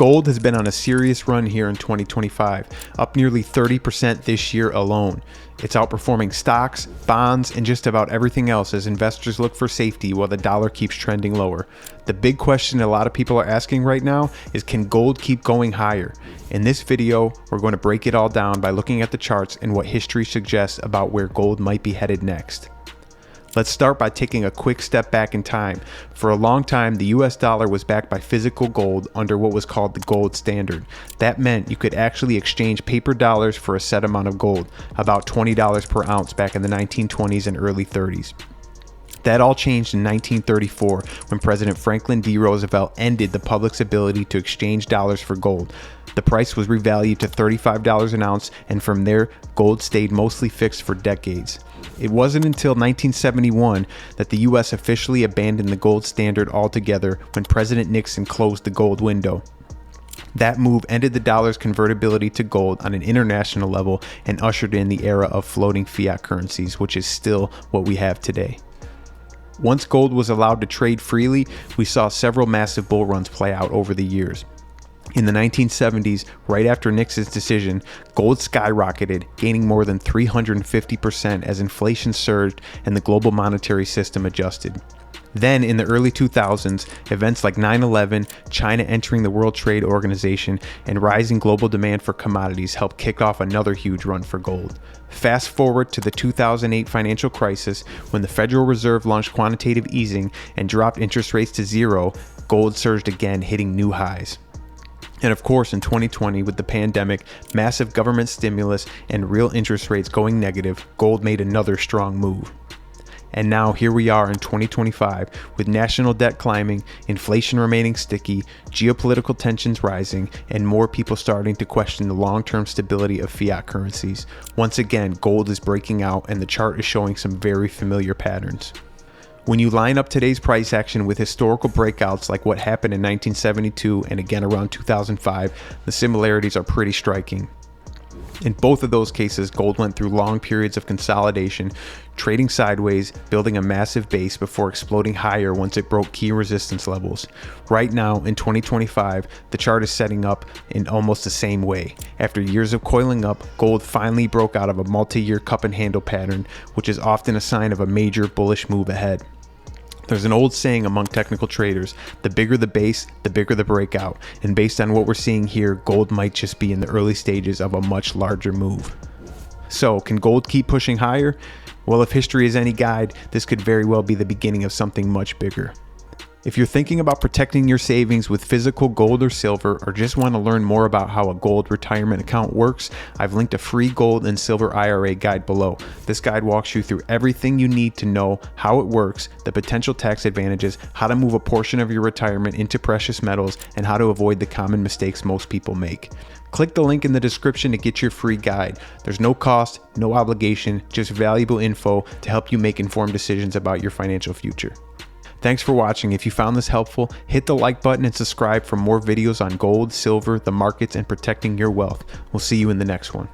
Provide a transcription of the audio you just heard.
Gold has been on a serious run here in 2025, up nearly 30% this year alone. It's outperforming stocks, bonds, and just about everything else as investors look for safety while the dollar keeps trending lower. The big question a lot of people are asking right now is, can gold keep going higher? In this video, we're going to break it all down by looking at the charts and what history suggests about where gold might be headed next. Let's start by taking a quick step back in time. For a long time, the US dollar was backed by physical gold under what was called the gold standard. That meant you could actually exchange paper dollars for a set amount of gold, about $20 per ounce back in the 1920s and early 30s. That all changed in 1934 when President Franklin D. Roosevelt ended the public's ability to exchange dollars for gold. The price was revalued to $35 an ounce, and from there, gold stayed mostly fixed for decades. It wasn't until 1971 that the US officially abandoned the gold standard altogether when President Nixon closed the gold window. That move ended the dollar's convertibility to gold on an international level and ushered in the era of floating fiat currencies, which is still what we have today. Once gold was allowed to trade freely, we saw several massive bull runs play out over the years. In the 1970s, right after Nixon's decision, gold skyrocketed, gaining more than 350% as inflation surged and the global monetary system adjusted. Then, in the early 2000s, events like 9/11, China entering the World Trade Organization, and rising global demand for commodities helped kick off another huge run for gold. Fast forward to the 2008 financial crisis, when the Federal Reserve launched quantitative easing and dropped interest rates to zero, gold surged again, hitting new highs. And of course, in 2020, with the pandemic, massive government stimulus, and real interest rates going negative, gold made another strong move. And now here we are in 2025, with national debt climbing, inflation remaining sticky, geopolitical tensions rising, and more people starting to question the long-term stability of fiat currencies. Once again, gold is breaking out, and the chart is showing some very familiar patterns. When you line up today's price action with historical breakouts like what happened in 1972 and again around 2005, the similarities are pretty striking. In both of those cases, gold went through long periods of consolidation, trading sideways, building a massive base before exploding higher once it broke key resistance levels. Right now, in 2025, the chart is setting up in almost the same way. After years of coiling up, gold finally broke out of a multi-year cup and handle pattern, which is often a sign of a major bullish move ahead. There's an old saying among technical traders, the bigger the base, the bigger the breakout, and based on what we're seeing here, gold might just be in the early stages of a much larger move. So, can gold keep pushing higher? Well, if history is any guide, this could very well be the beginning of something much bigger. If you're thinking about protecting your savings with physical gold or silver, or just want to learn more about how a gold retirement account works, I've linked a free gold and silver IRA guide below. This guide walks you through everything you need to know how it works, the potential tax advantages, how to move a portion of your retirement into precious metals, and how to avoid the common mistakes most people make. Click the link in the description to get your free guide. There's no cost, no obligation, just valuable info to help you make informed decisions about your financial future. Thanks for watching. If you found this helpful, hit the like button and subscribe for more videos on gold, silver, the markets, and protecting your wealth. We'll see you in the next one.